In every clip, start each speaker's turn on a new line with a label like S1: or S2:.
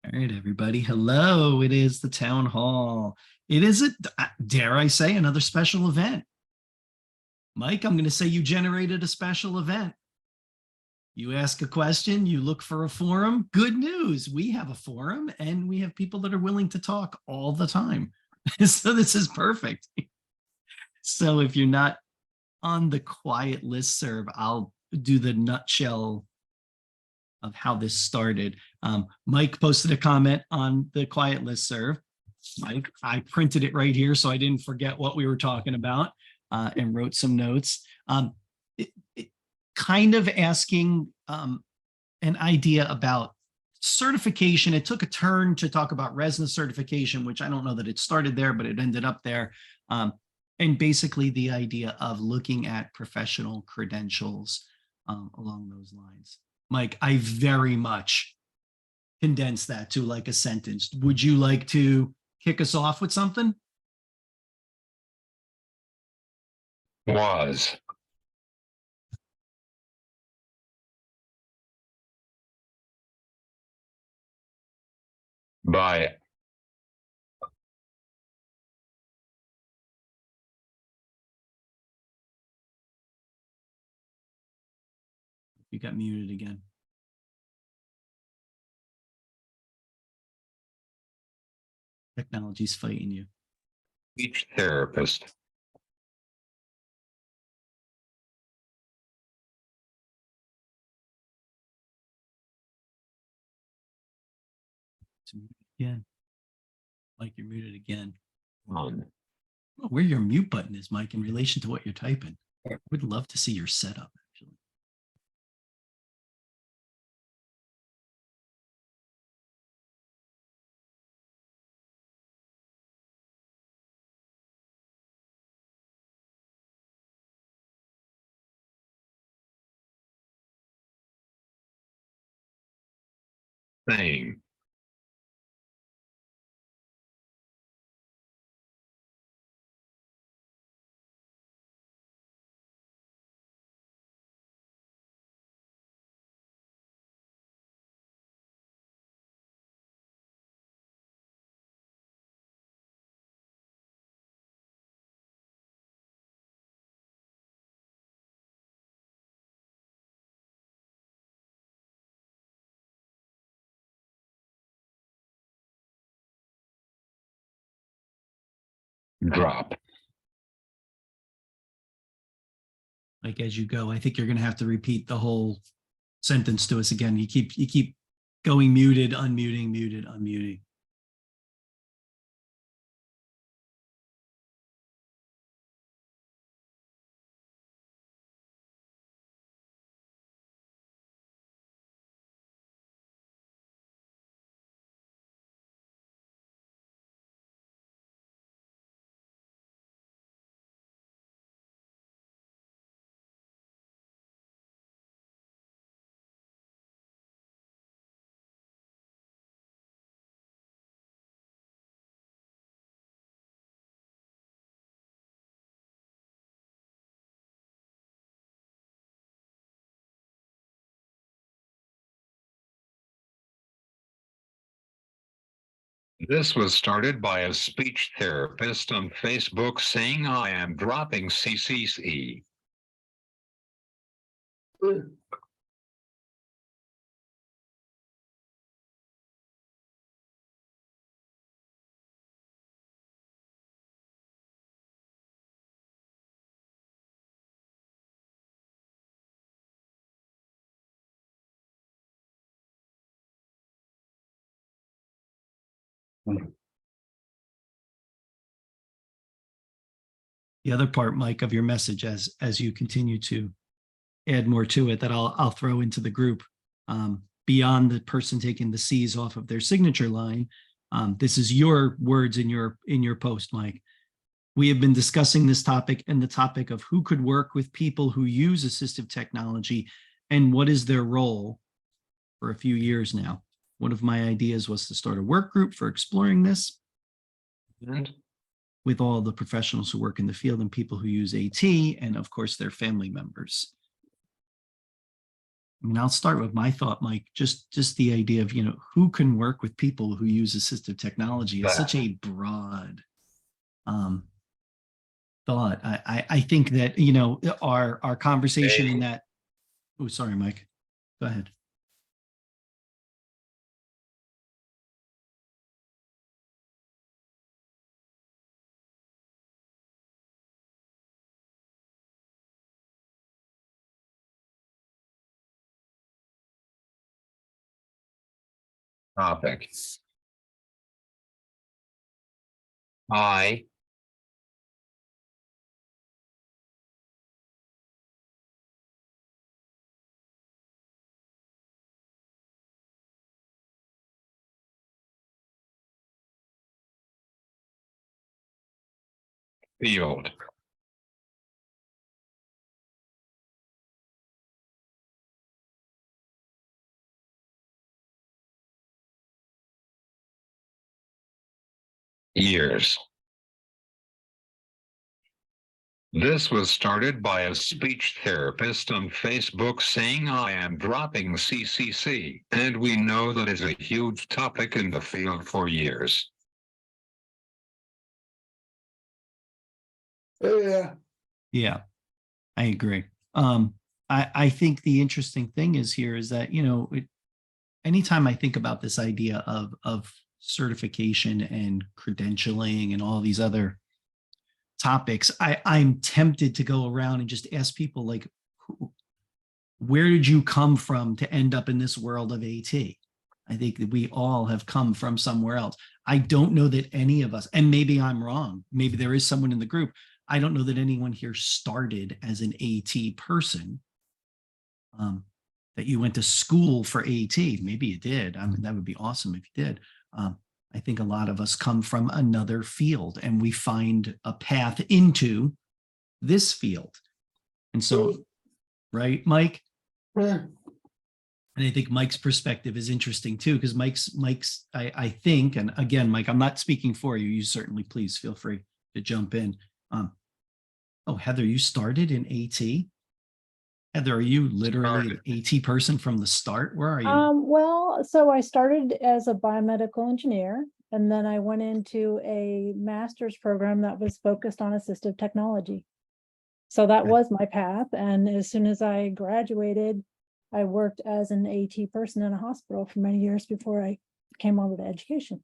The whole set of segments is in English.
S1: All right, everybody. Hello. It is the town hall. It is dare I say, another special event. Mike, I'm going to say you generated a special event. You ask a question, you look for a forum. Good news. We have a forum and we have people that are willing to talk all the time. So this is perfect. So if you're not on the quiet listserv, I'll do the nutshell of how this started. Mike posted a comment on the quiet listserv. Mike, I printed it right here so I didn't forget what we were talking about and wrote some notes. It kind of asking an idea about certification. It took a turn to talk about resident certification, which I don't know that it started there, but it ended up there. And basically the idea of looking at professional credentials along those lines. Mike, I very much condensed that to like a sentence. Would you like to kick us off with something?
S2: Was. By.
S1: You got muted again. Technology's fighting you.
S2: Speech therapist.
S1: Again. Mike, you're muted again.
S2: On.
S1: Oh, where your mute button is, Mike, in relation to what you're typing. I would love to see your setup, actually.
S2: Thing. Drop.
S1: Like as you go, I think you're going to have to repeat the whole sentence to us again. You keep going muted, unmuting, muted, unmuting.
S2: This was started by a speech therapist on Facebook saying I am dropping CCC.
S1: The other part, Mike, of your message as you continue to add more to it that I'll throw into the group beyond the person taking the C's off of their signature line. This is your words in your post, Mike. We have been discussing this topic and the topic of who could work with people who use assistive technology and what is their role for a few years now. One of my ideas was to start a work group for exploring this with all the professionals who work in the field and people who use AT and of course their family members. I mean, I'll start with my thought, Mike, just the idea of, who can work with people who use assistive technology is such a broad um, thought. I think that, our conversation in that, oh, sorry, Mike, go ahead.
S2: Topic. I field. Years. This was started by a speech therapist on Facebook saying I am dropping CCC, and we know that is a huge topic in the field for years.
S1: Yeah, I agree. I think the interesting thing is here is that, anytime I think about this idea of certification and credentialing and all these other topics, I'm tempted to go around and just ask people like, where did you come from to end up in this world of AT? I think that we all have come from somewhere else. I don't know that any of us, and maybe I'm wrong, maybe there is someone in the group, I don't know that anyone here started as an AT person, that you went to school for AT. Maybe you did. I mean, that would be awesome if you did. I think a lot of us come from another field and we find a path into this field. And so, right, Mike?
S3: Yeah.
S1: And I think Mike's perspective is interesting too, because I think, and again, Mike, I'm not speaking for you. You certainly please feel free to jump in. Oh, Heather, you started in AT? Heather, are you literally an AT person from the start? Where are you?
S3: Well, so I started as a biomedical engineer, and then I went into a master's program that was focused on assistive technology. So that
S1: Okay.
S3: was my path. And as soon as I graduated, I worked as an AT person in a hospital for many years before I came over to education.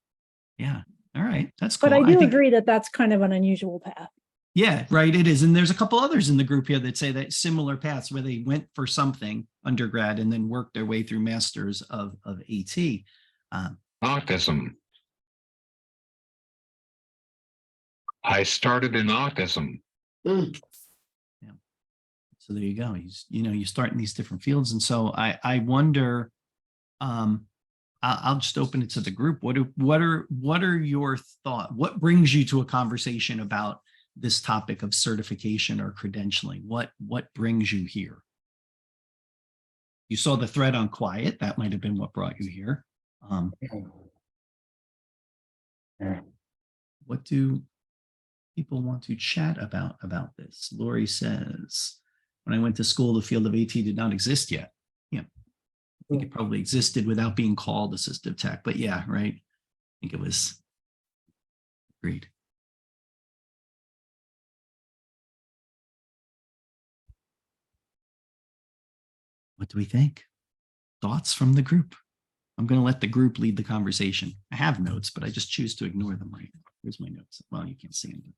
S1: Yeah. All right. That's cool.
S3: But I do
S1: think,
S3: agree that that's kind of an unusual path.
S1: yeah, right. It is. And there's a couple others in the group here that say that similar paths where they went for something undergrad and then worked their way through masters of AT.
S2: Autism. I started in autism.
S1: Yeah. So there you go. You start in these different fields. And so I wonder, I'll just open it to the group. What are your thoughts? What brings you to a conversation about this topic of certification or credentialing? What brings you here? You saw the thread on quiet. That might have been what brought you here. What do people want to chat about this? Lori says, when I went to school, the field of AT did not exist yet. Yeah, I think it probably existed without being called assistive tech, but yeah, right. I think it was agreed. What do we think? Thoughts from the group? I'm going to let the group lead the conversation. I have notes, but I just choose to ignore them right now. Here's my notes. Well, you can't see them.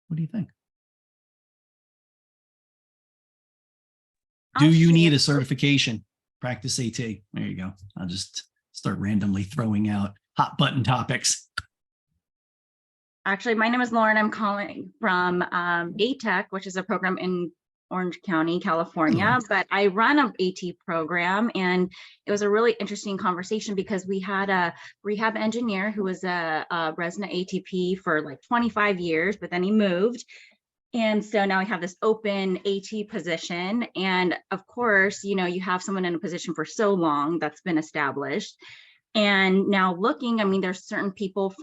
S1: What do you think? Do you need a certification? Practice AT. There you go. I'll just start randomly throwing out hot button topics.
S4: Actually, my name is Lauren. I'm calling from ATEC, which is a program in Orange County, California, but I run an AT program, and it was a really interesting conversation because we had a rehab engineer who was a resident ATP for like 25 years, but then he moved. And so now we have this open AT position. And of course, you have someone in a position for so long that's been established. And now looking, I mean, there's certain people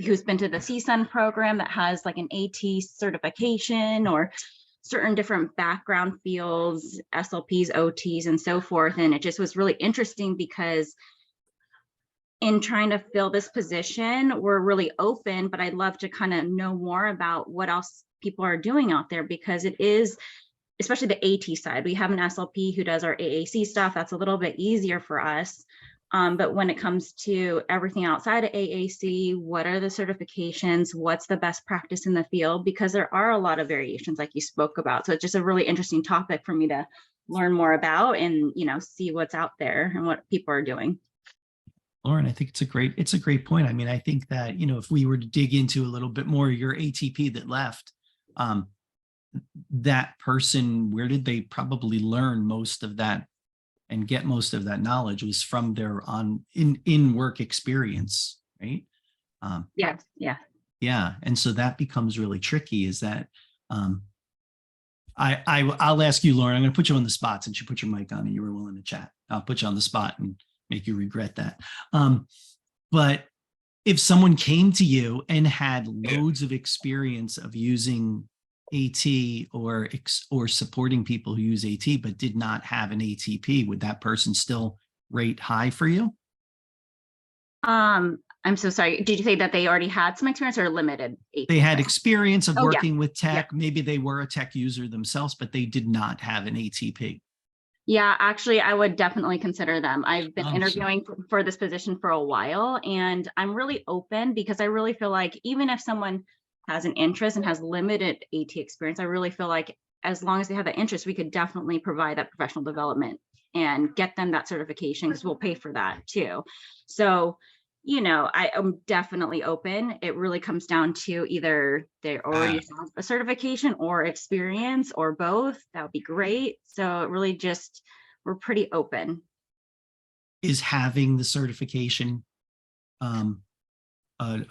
S4: who's been to the CSUN program that has like an AT certification, or certain different background fields, SLPs, OTs, and so forth. And it just was really interesting because in trying to fill this position, we're really open, but I'd love to kind of know more about what else people are doing out there, because it is, especially the AT side. We have an SLP who does our AAC stuff. That's a little bit easier for us. But when it comes to everything outside of AAC, what are the certifications? What's the best practice in the field? Because there are a lot of variations like you spoke about. So it's just a really interesting topic for me to learn more about and, see what's out there and what people are doing.
S1: Lauren, I think it's a great point. I mean, I think that, if we were to dig into a little bit more, your ATP that left, that person, where did they probably learn most of that and get most of that knowledge was from their in work experience, right?
S4: Yes. Yeah.
S1: Yeah. And so that becomes really tricky, is that I'll ask you, Lauren, I'm going to put you on the spot since you put your mic on and you were willing to chat. I'll put you on the spot and make you regret that. But if someone came to you and had loads of experience of using AT or supporting people who use AT, but did not have an ATP, would that person still rate high for you?
S4: I'm so sorry. Did you say that they already had some experience or limited AT?
S1: They had experience of
S4: Oh, yeah.
S1: working with tech. Maybe they were a tech user themselves, but they did not have an ATP.
S4: Yeah, actually, I would definitely consider them. I've been
S1: Awesome.
S4: interviewing for this position for a while, and I'm really open because I really feel like even if someone has an interest and has limited AT experience, I really feel like as long as they have that interest, we could definitely provide that professional development and get them that certification, because we'll pay for that too. So, I am definitely open. It really comes down to either they already have a certification or experience or both. That would be great. So it really just, we're pretty open.
S1: Is having the certification a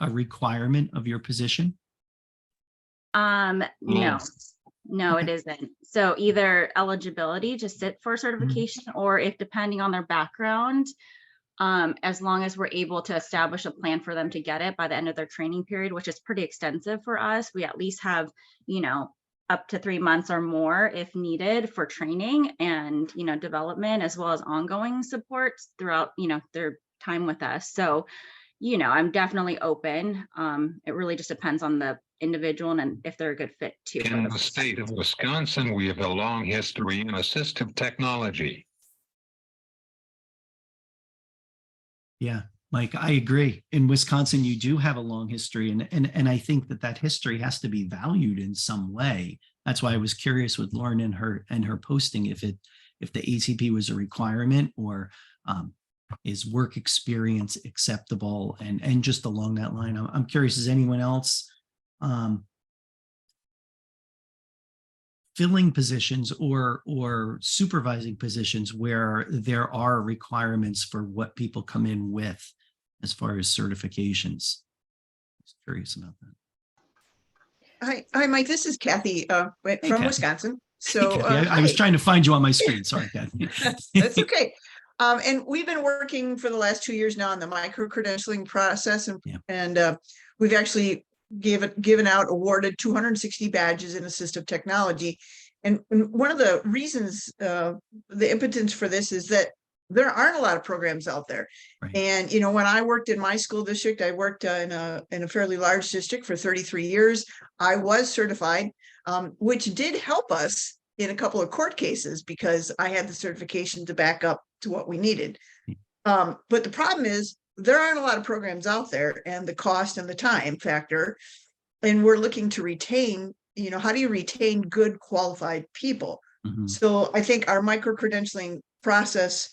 S1: requirement of your position?
S4: No, it isn't. So either eligibility to sit for certification, or if depending on their background, as long as we're able to establish a plan for them to get it by the end of their training period, which is pretty extensive for us. We at least have, up to 3 months or more if needed for training and, development, as well as ongoing support throughout, their time with us. So, I'm definitely open. It really just depends on the individual and if they're a good fit too.
S2: In the state of Wisconsin, we have a long history in assistive technology.
S1: Yeah, Mike, I agree. In Wisconsin, you do have a long history, and I think that history has to be valued in some way. That's why I was curious with Lauren and her posting if the ATP was a requirement, or is work experience acceptable, and just along that line. I'm curious, is anyone else filling positions or supervising positions where there are requirements for what people come in with as far as certifications? Just curious about that.
S5: Hi, Mike. This is Kathy from
S1: Kathy.
S5: Wisconsin. So
S1: Hey, Kathy, I was trying to find you on my screen. Sorry, Kathy.
S5: That's okay. And we've been working for the last 2 years now on the micro-credentialing process, and we've actually awarded 260 badges in assistive technology. And one of the reasons, the impotence for this is that there aren't a lot of programs out there.
S1: Right.
S5: And, when I worked in my school district, I worked in a fairly large district for 33 years. I was certified, which did help us in a couple of court cases because I had the certification to back up to what we needed. But the problem is there aren't a lot of programs out there, and the cost and the time factor, and we're looking to retain, how do you retain good qualified people?
S1: Mm-hmm.
S5: So I think our micro-credentialing process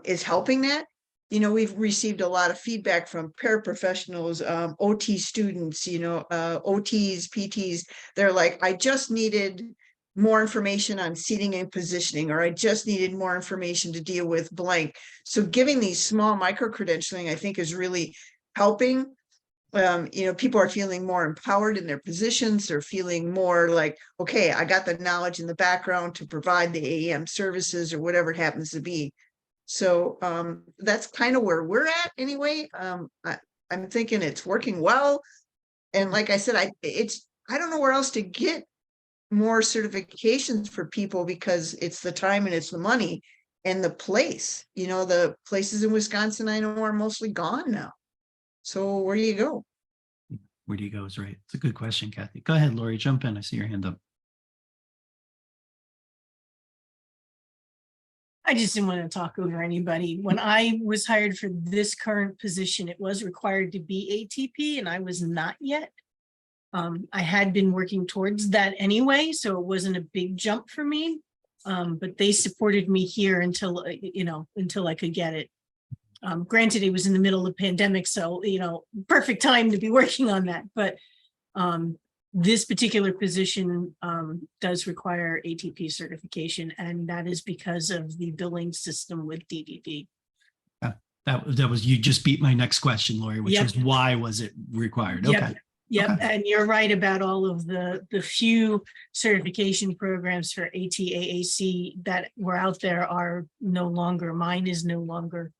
S5: is helping that. We've received a lot of feedback from paraprofessionals, OT students, OTs, PTs. They're like, I just needed more information on seating and positioning, or I just needed more information to deal with blank. So giving these small micro-credentialing, I think, is really helping. People are feeling more empowered in their positions. They're feeling more like, okay, I got the knowledge in the background to provide the AEM services or whatever it happens to be. So that's kind of where we're at anyway. I'm thinking it's working well. And like I said, I don't know where else to get more certifications for people because it's the time and it's the money and the place. You know, the places in Wisconsin I know are mostly gone now. So where do you go?
S1: Where do you go is right. It's a good question, Kathy. Go ahead, Lori, jump in. I see your hand up.
S6: I just didn't want to talk over anybody. When I was hired for this current position, it was required to be ATP and I was not yet. I had been working towards that anyway, so it wasn't a big jump for me. But they supported me here until, until I could get it. Granted, it was in the middle of the pandemic, so, perfect time to be working on that. But this particular position does require ATP certification, and that is because of the billing system with DDD.
S1: That was, you just beat my next question, Lori, which
S6: Yep.
S1: was why was it required?
S6: Yep.
S1: Okay.
S6: Yep,
S1: Okay.
S6: and you're right about all of the few certification programs for AAC that were out there are no longer. Mine is no longer.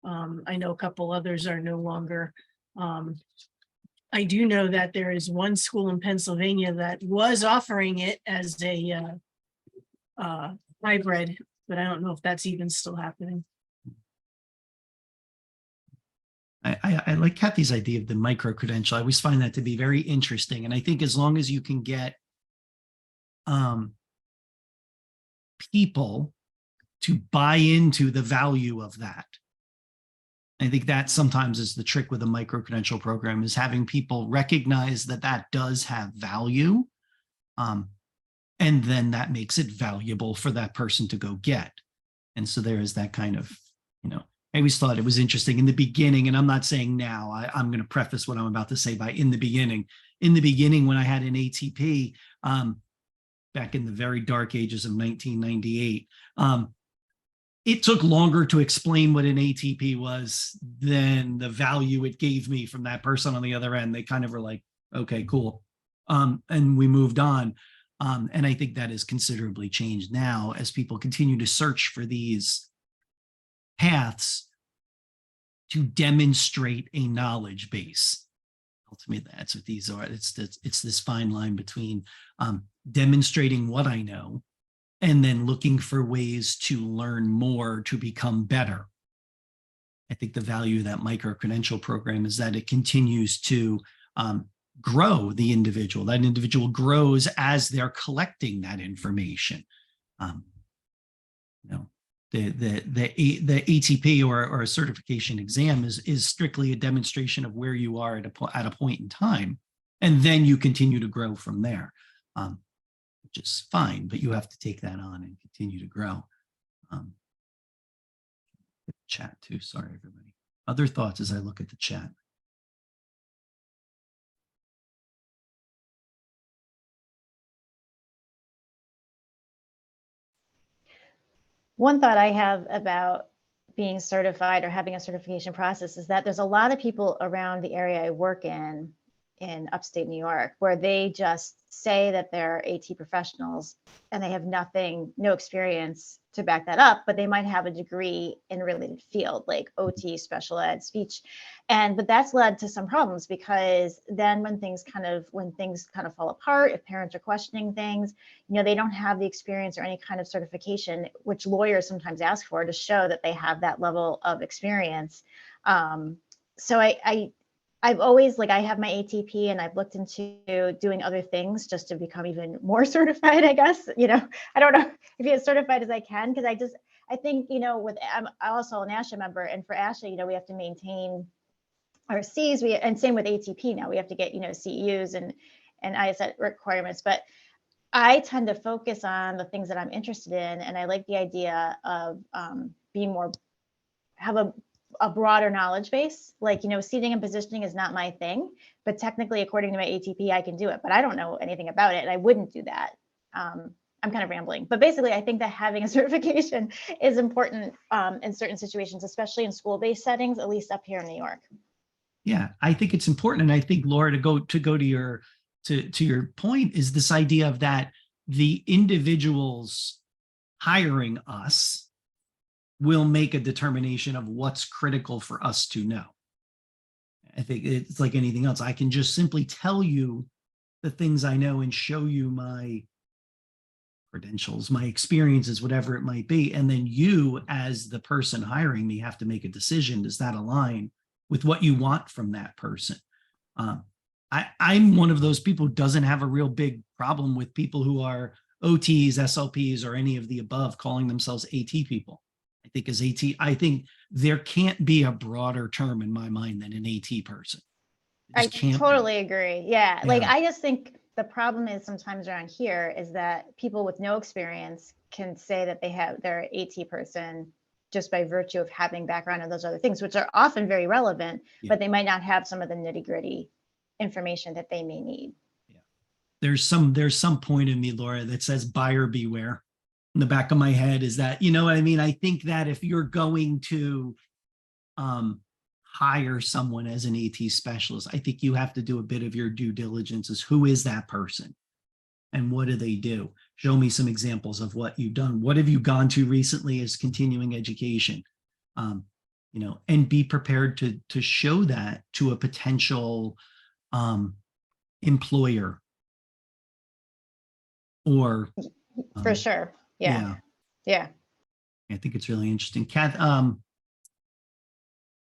S6: I know a couple others are no longer. I do know that there is one school in Pennsylvania that was offering it as a hybrid, but I don't know if that's even still happening.
S1: I like Kathy's idea of the micro credential. I always find that to be very interesting. And I think as long as you can get people to buy into the value of that, I think that sometimes is the trick with a micro credential program, is having people recognize that that does have value. And then that makes it valuable for that person to go get. And so there is that kind of, I always thought it was interesting in the beginning, and I'm not saying now, I'm going to preface what I'm about to say by in the beginning. In the beginning, when I had an ATP, back in the very dark ages of 1998, it took longer to explain what an ATP was than the value it gave me from that person on the other end. They kind of were like, okay, cool. And we moved on. And I think that has considerably changed now as people continue to search for these paths to demonstrate a knowledge base. Ultimately, that's what these are. It's this fine line between demonstrating what I know and then looking for ways to learn more to become better. I think the value of that micro-credential program is that it continues to grow the individual. That individual grows as they're collecting that information. The ATP or a certification exam is strictly a demonstration of where you are at a point in time, and then you continue to grow from there, which is fine. But you have to take that on and continue to grow. Chat too. Sorry, everybody. Other thoughts as I look at the chat.
S7: One thought I have about being certified or having a certification process is that there's a lot of people around the area I work in upstate New York, where they just say that they're AT professionals and they have no experience to back that up, but they might have a degree in a related field like OT, special ed, speech. But that's led to some problems, because then when things kind of fall apart, if parents are questioning things, they don't have the experience or any kind of certification, which lawyers sometimes ask for to show that they have that level of experience. So I've always, I have my ATP and I've looked into doing other things just to become even more certified, I guess. I don't know if you get certified as I can, because I think, I'm also an ASHA member, and for ASHA, we have to maintain our Cs, and same with ATP now, we have to get, CEUs and ISS requirements. But I tend to focus on the things that I'm interested in, and I like the idea of have a broader knowledge base. Seating and positioning is not my thing, but technically, according to my ATP, I can do it, but I don't know anything about it, and I wouldn't do that. I'm kind of rambling, but basically, I think that having a certification is important in certain situations, especially in school-based settings, at least up here in New York.
S1: Yeah, I think it's important, and I think, Laura, to go to your point, is this idea of that the individuals hiring us will make a determination of what's critical for us to know. I think it's like anything else. I can just simply tell you the things I know and show you my credentials, my experiences, whatever it might be. And then you, as the person hiring me, have to make a decision. Does that align with what you want from that person? I'm one of those people who doesn't have a real big problem with people who are OTs, SLPs, or any of the above calling themselves AT people. I think there can't be a broader term in my mind than an AT person. There
S7: I
S1: just can't be.
S7: totally agree. Yeah. Like,
S1: Yeah.
S7: I just think the problem is sometimes around here is that people with no experience can say that they're an AT person just by virtue of having background in those other things, which are often very relevant,
S1: Yeah.
S7: but they might not have some of the nitty-gritty information that they may need.
S1: There's some point in me, Laura, that says buyer beware. In the back of my head is that, you know what I mean? I think that if you're going to hire someone as an AT specialist, I think you have to do a bit of your due diligence as who is that person and what do they do? Show me some examples of what you've done. What have you gone to recently as continuing education? You know, and be prepared to show that to a potential employer. Or
S7: For sure. Yeah. Yeah.
S1: I think it's really interesting. Kath,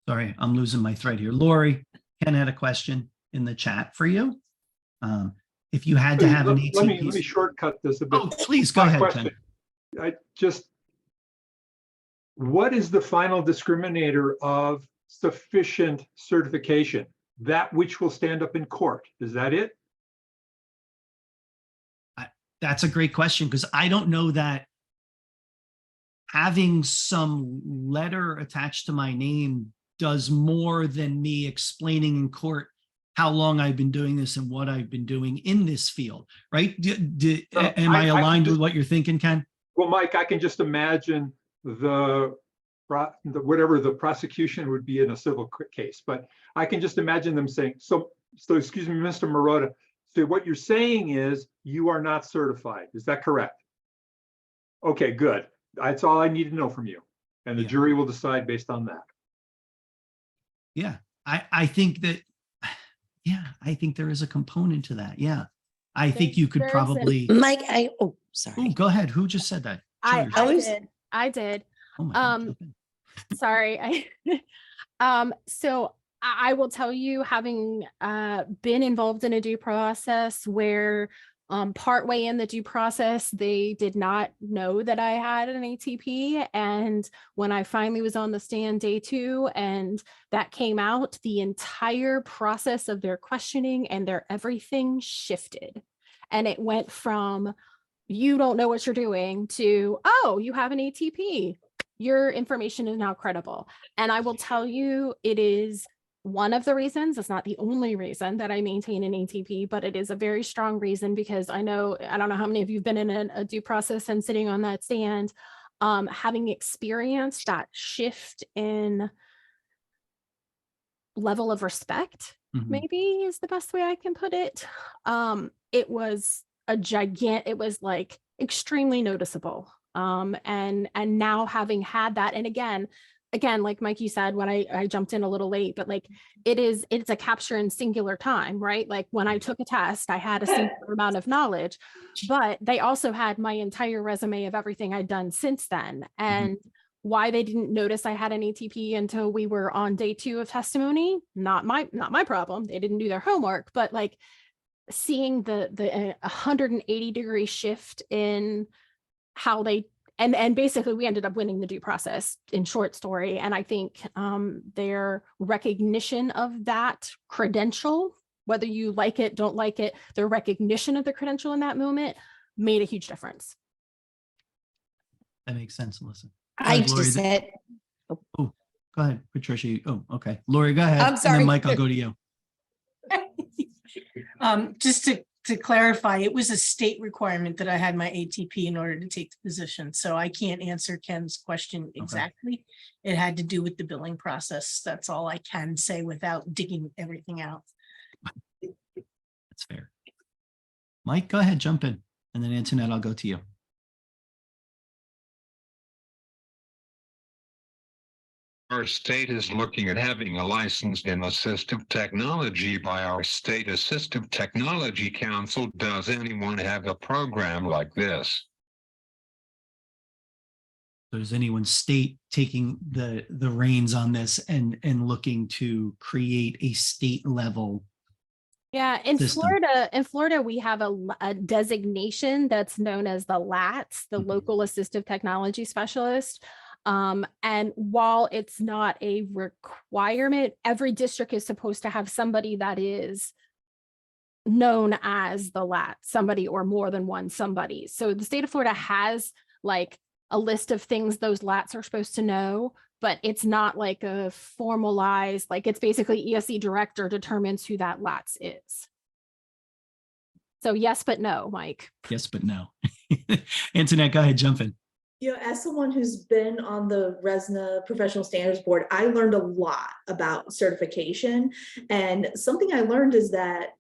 S1: sorry, I'm losing my thread here. Lori, Ken had a question in the chat for you. If you had to have an ATP.
S8: Let me shortcut this a bit.
S1: Oh, please go
S8: My
S1: ahead,
S8: question.
S1: Ken.
S8: What is the final discriminator of sufficient certification? That which will stand up in court. Is that it?
S1: That's a great question, because I don't know that having some letter attached to my name does more than me explaining in court how long I've been doing this and what I've been doing in this field, right? Am I aligned with what you're thinking, Ken?
S8: Well, Mike, I can just imagine whatever the prosecution would be in a civil case, but I can just imagine them saying, so excuse me, Mr. Marotta, so what you're saying is you are not certified. Is that correct? Okay, good. That's all I need to know from you. And the jury will decide based on that.
S1: Yeah, I think that, I think there is a component to that. Yeah. I think you could probably.
S9: Mike, sorry.
S1: Oh, go ahead. Who just said that?
S9: I did.
S1: Oh my God,
S9: Sorry. So I will tell you, having been involved in a due process where partway in the due process, they did not know that I had an ATP. And when I finally was on the stand day 2 and that came out, the entire process of their questioning and their everything shifted. And it went from, you don't know what you're doing, to, oh, you have an ATP. Your information is now credible. And I will tell you, it is one of the reasons. It's not the only reason that I maintain an ATP, but it is a very strong reason, because I don't know how many of you have been in a due process and sitting on that stand, having experienced that shift in level of respect, maybe is the best way I can put it. It was it was like extremely noticeable. And now having had that, and again, like Mikey said, when I jumped in a little late, but like it's a capture in singular time, right? Like when I took a test, I had a singular amount of knowledge, but they also had my entire resume of everything I'd done since then. And why they didn't notice I had an ATP until we were on day 2 of testimony, not my problem. They didn't do their homework, but like seeing the 180-degree shift in how they. And basically, we ended up winning the due process, in short story. And I think their recognition of that credential, whether you like it, don't like it, their recognition of the credential in that moment made a huge difference.
S1: That makes sense, Melissa.
S9: I just said.
S1: Oh, go ahead, Patricia. Oh, okay. Lori, go ahead.
S9: I'm sorry.
S1: And then Mike, I'll go to you.
S6: Just to clarify, it was a state requirement that I had my ATP in order to take the position. So I can't answer Ken's question exactly. It had to do with the billing process. That's all I can say without digging everything out.
S1: That's fair. Mike, go ahead, jump in. And then Antoinette, I'll go to you.
S2: Our state is looking at having a license in assistive technology by our State Assistive Technology Council. Does anyone have a program like this?
S1: Does anyone state taking the reins on this and looking to create a state level?
S9: Yeah, in
S1: system?
S9: Florida, we have a designation that's known as the LATS, the
S1: Mhm.
S9: Local Assistive Technology Specialist. And while it's not a requirement, every district is supposed to have somebody that is known as the LAT, somebody or more than one somebody. So the state of Florida has like a list of things those LATs are supposed to know, but it's not like a formalized, like it's basically ESE director determines who that LATS is. So yes, but no, Mike.
S1: Yes, but no. Antoinette, go ahead, jump in.
S10: You know, as someone who's been on the RESNA Professional Standards Board, I learned a lot about certification. And something I learned is that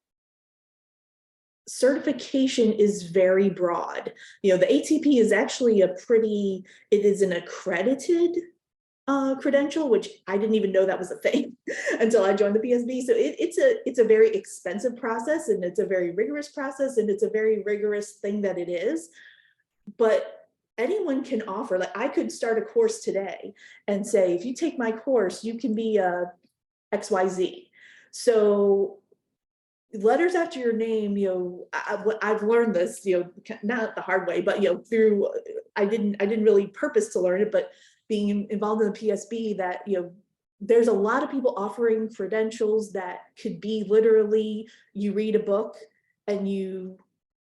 S10: certification is very broad. You know, the ATP is actually it is an accredited credential, which I didn't even know that was a thing until I joined the PSB. So it's a very expensive process, and it's a very rigorous process, and it's a very rigorous thing that it is. But anyone can offer, like I could start a course today and say, if you take my course, you can be a XYZ. So letters after your name, you know, I've learned this, you know, not the hard way, but, you know, through, I didn't really purpose to learn it, but being involved in the PSB, that, you know, there's a lot of people offering credentials that could be literally, you read a book and you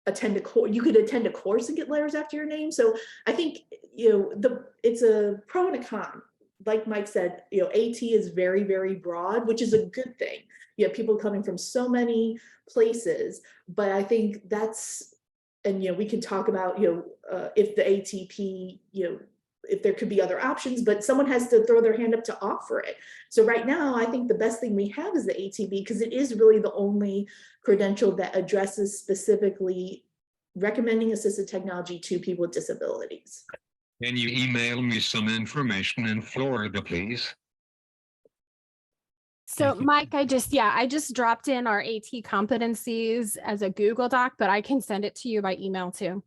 S10: attend a course, you could attend a course and get letters after your name. So I think, you know, it's a pro and a con. Like Mike said, you know, AT is very, very broad, which is a good thing. You have people coming from so many places, but I think that's, and, you know, we can talk about, you know, if the ATP, you know, if there could be other options, but someone has to throw their hand up to offer it. So right now, I think the best thing we have is the ATP, because it is really the only credential that addresses specifically recommending assistive technology to people with disabilities.
S2: Can you email me some information in Florida, please?
S9: So Mike, I just dropped in our AT competencies as a Google Doc, but I can send it to you by email too.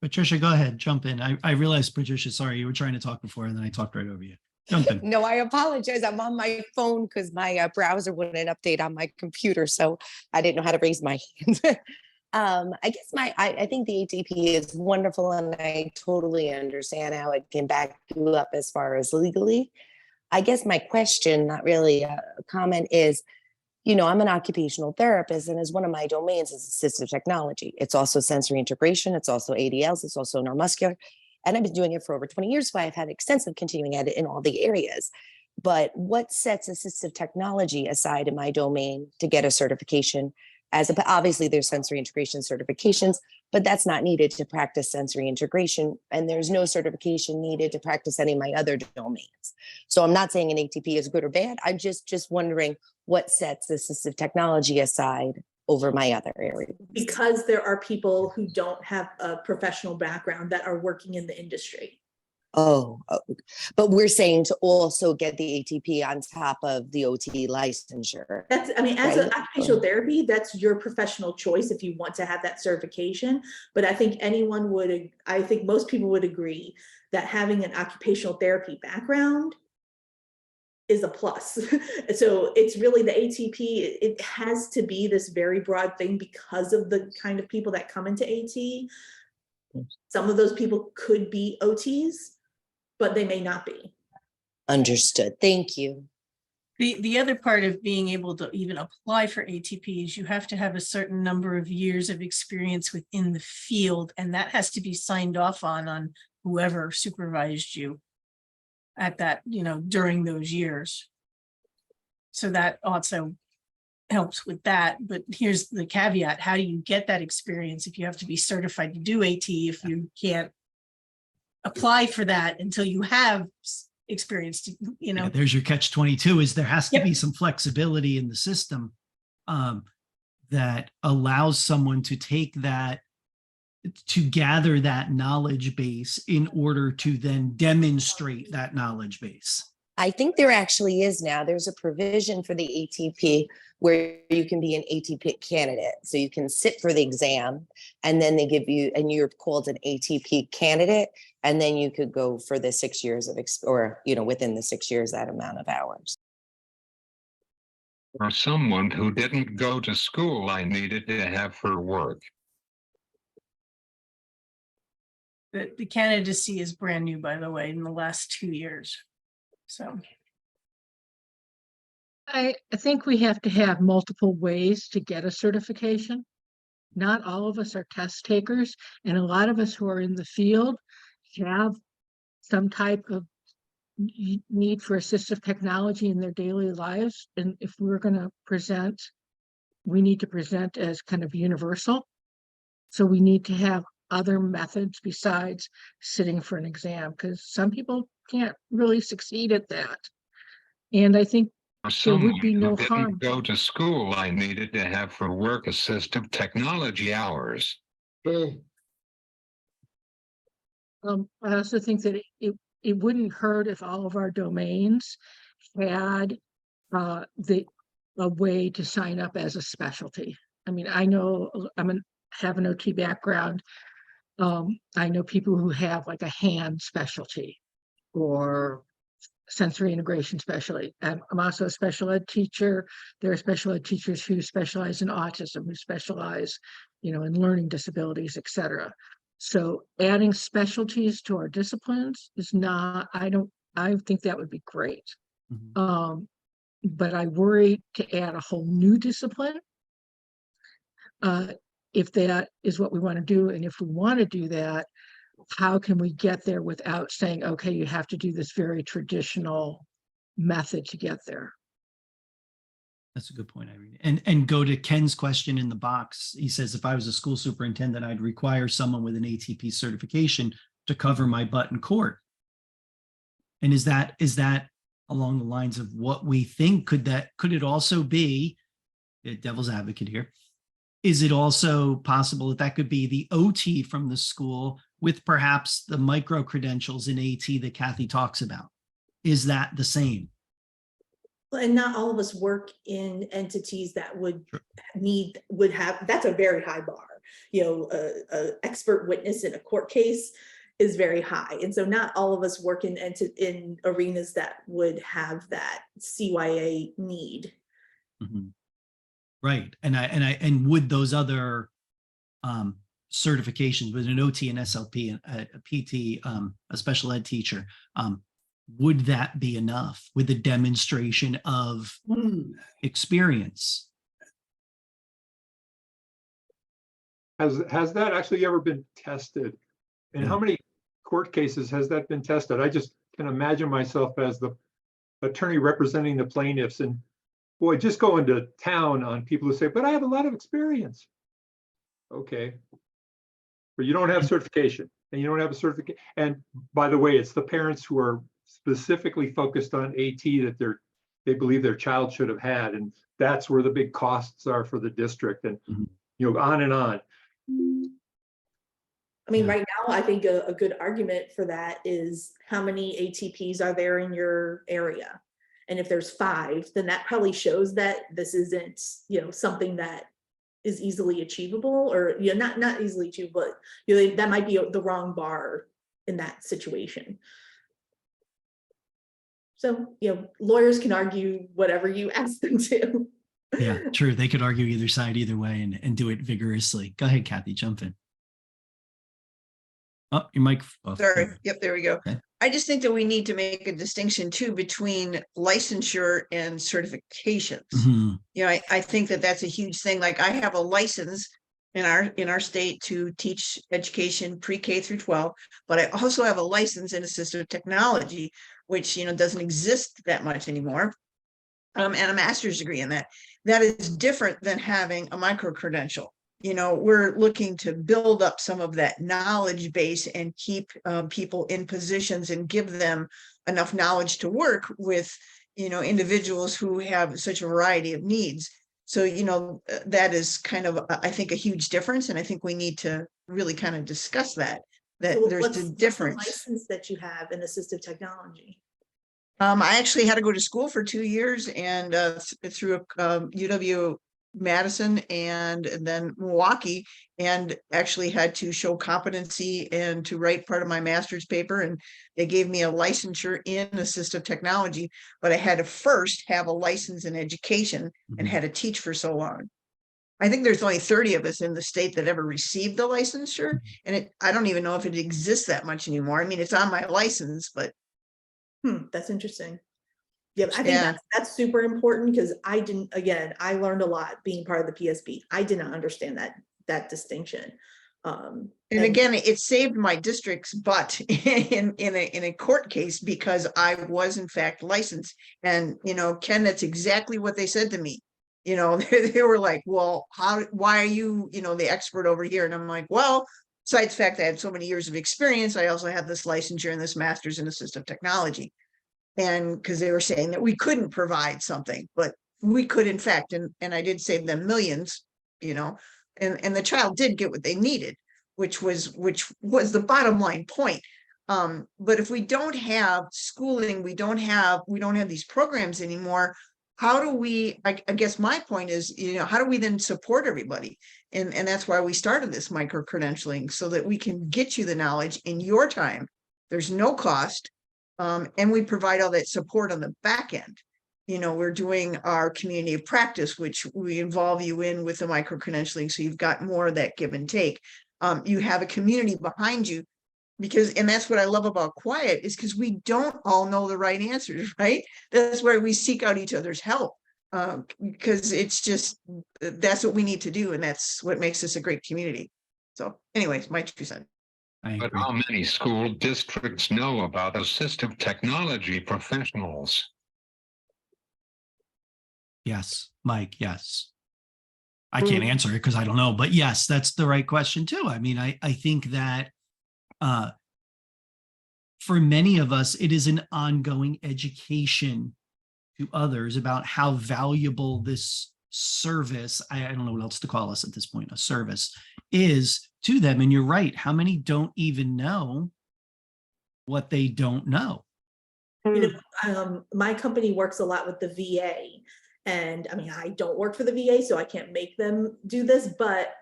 S1: Patricia, go ahead, jump in. I realized, Patricia, sorry, you were trying to talk before and then I talked right over you. Jump in.
S11: No, I apologize. I'm on my phone because my browser wouldn't update on my computer, so I didn't know how to raise my hand. I guess I think the ATP is wonderful, and I totally understand how it can back you up as far as legally. I guess my question, not really a comment, is, you know, I'm an occupational therapist, and as one of my domains is assistive technology. It's also sensory integration. It's also ADLs. It's also neuromuscular. And I've been doing it for over 20 years, so I've had extensive continuing ed in all the areas. But what sets assistive technology aside in my domain to get a certification? Obviously, there's sensory integration certifications, but that's not needed to practice sensory integration. And there's no certification needed to practice any of my other domains. So I'm not saying an ATP is good or bad. I'm just wondering what sets assistive technology aside over my other areas.
S10: Because there are people who don't have a professional background that are working in the industry.
S11: Oh, but we're saying to also get the ATP on top of the OT licensure.
S10: That's, I mean, as
S11: right?
S10: an occupational therapy, that's your professional choice if you want to have that certification. But I think I think most people would agree that having an occupational therapy background is a plus. So it's really the ATP, it has to be this very broad thing because of the kind of people that come into AT. Some of those people could be OTs, but they may not be.
S11: Understood. Thank you.
S6: The other part of being able to even apply for ATP is you have to have a certain number of years of experience within the field, and that has to be signed off on whoever supervised you at that, you know, during those years. So that also helps with that. But here's the caveat: how do you get that experience if you have to be certified to do AT, if you can't apply for that until you have experience to, you know?
S1: Yeah, there's your catch 22 is there has to be some flexibility in the system that allows someone to take that, to gather that knowledge base in order to then demonstrate that knowledge base.
S11: I think there actually is now. There's a provision for the ATP where you can be an ATP candidate. So you can sit for the exam and then they give you, and you're called an ATP candidate. And then you could go for the 6 years of, within the 6 years, that amount of hours.
S2: Or someone who didn't go to school I needed to have for work.
S6: The candidacy is brand new, by the way, in the last 2 years. So.
S12: I think we have to have multiple ways to get a certification. Not all of us are test takers, and a lot of us who are in the field have some type of need for assistive technology in their daily lives. And if we're going to present, we need to present as kind of universal. So we need to have other methods besides sitting for an exam, because some people can't really succeed at that. And I think there would be no harm.
S2: Go to school I needed to have for work assistive technology hours.
S12: I also think that it wouldn't hurt if all of our domains had a way to sign up as a specialty. I mean, I know have an OT background. I know people who have like a hand specialty or sensory integration specialty. I'm also a special ed teacher. There are special ed teachers who specialize in autism, who specialize, in learning disabilities, et cetera. So adding specialties to our disciplines is not, I think that would be great.
S1: Mhm.
S12: But I worry to add a whole new discipline. If that is what we want to do, and if we want to do that, how can we get there without saying, okay, you have to do this very traditional method to get there?
S1: That's a good point, Irene. And go to Ken's question in the box. He says, if I was a school superintendent, I'd require someone with an ATP certification to cover my butt in court. And is that along the lines of what we think? Could it also be, devil's advocate here, is it also possible that could be the OT from the school with perhaps the micro credentials in AT that Kathy talks about? Is that the same?
S10: And not all of us work in entities that would have, that's a very high bar. A expert witness in a court case is very high. And so not all of us work in arenas that would have that CYA need.
S1: Mm-hmm. Right. And would those other certifications with an OT and SLP and a PT, a special ed teacher, would that be enough with the demonstration of experience?
S8: Has that actually ever been tested? And how many court cases has that been tested? I just can imagine myself as the attorney representing the plaintiffs, and boy, just going to town on people who say, but I have a lot of experience. Okay. But you don't have certification, and you don't have a certificate. And by the way, it's the parents who are specifically focused on AT that they believe their child should have had. And that's where the big costs are for the district, and on and on.
S10: I mean, right now, I think a good argument for that is how many ATPs are there in your area? And if there's 5, then that probably shows that this isn't, something that is easily achievable, or, not easily achievable, but that might be the wrong bar in that situation. So, lawyers can argue whatever you ask them to.
S1: Yeah, true. They could argue either side, either way, and do it vigorously. Go ahead, Kathy, jump in. Oh, your mic. Oh,
S5: Sorry. Yep, there we go.
S1: Okay.
S5: I just think that we need to make a distinction too between licensure and certifications.
S1: Mm-hmm.
S5: I think that that's a huge thing. Like, I have a license in our state to teach education pre-K through 12, but I also have a license in assistive technology, which doesn't exist that much anymore, and a master's degree in that. That is different than having a micro credential. We're looking to build up some of that knowledge base and keep people in positions and give them enough knowledge to work with, individuals who have such a variety of needs. So, that is kind of, I think, a huge difference. And I think we need to really kind of discuss that
S10: So
S5: there's a difference.
S10: What's the license that you have in assistive technology?
S5: I actually had to go to school for 2 years and through UW Madison and then Milwaukee, and actually had to show competency and to write part of my master's paper. And they gave me a licensure in assistive technology, but I had to first have a license in education and had to teach for so long. I think there's only 30 of us in the state that ever received the licensure. And I don't even know if it exists that much anymore. I mean, it's on my license, but
S10: That's interesting. Yeah, I think
S5: Yeah.
S10: that's super important because I learned a lot being part of the PSB. I did not understand that distinction.
S5: And again, it saved my district's butt in a court case because I was in fact licensed. And Ken, that's exactly what they said to me. They were like, well, why are you, the expert over here? And I'm like, well, besides the fact that I had so many years of experience, I also have this licensure and this master's in assistive technology. And because they were saying that we couldn't provide something, but we could in fact, and I did save them millions, and the child did get what they needed, which was the bottom line point. But if we don't have schooling, we don't have these programs anymore. How do we, I guess my point is, how do we then support everybody? And that's why we started this micro-credentialing, so that we can get you the knowledge in your time. There's no cost. And we provide all that support on the back end. We're doing our community of practice, which we involve you in with the micro-credentialing. So you've got more of that give and take. You have a community behind you and that's what I love about Quiet, is because we don't all know the right answers, right? That's why we seek out each other's help, because that's what we need to do. And that's what makes us a great community. So anyways, my 2 cents.
S2: But how many school districts know about assistive technology professionals?
S1: Yes, Mike, yes. I can't answer it because I don't know, but yes, that's the right question too. I mean, I think that for many of us, it is an ongoing education to others about how valuable this service, I don't know what else to call us at this point, a service, is to them. And you're right, how many don't even know what they don't know?
S10: My company works a lot with the VA, and I mean, I don't work for the VA, so I can't make them do this, but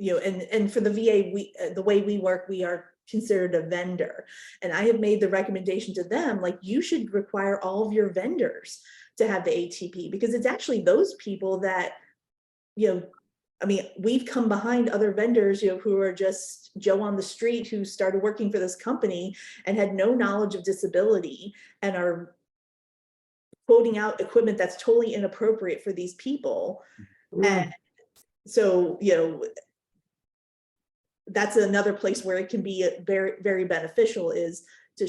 S10: and for the VA, the way we work, we are considered a vendor. And I have made the recommendation to them, like, you should require all of your vendors to have the ATP, because it's actually those people that, I mean, we've come behind other vendors, who are just Joe on the street who started working for this company and had no knowledge of disability and are quoting out equipment that's totally inappropriate for these people. And so, that's another place where it can be very, very beneficial, is to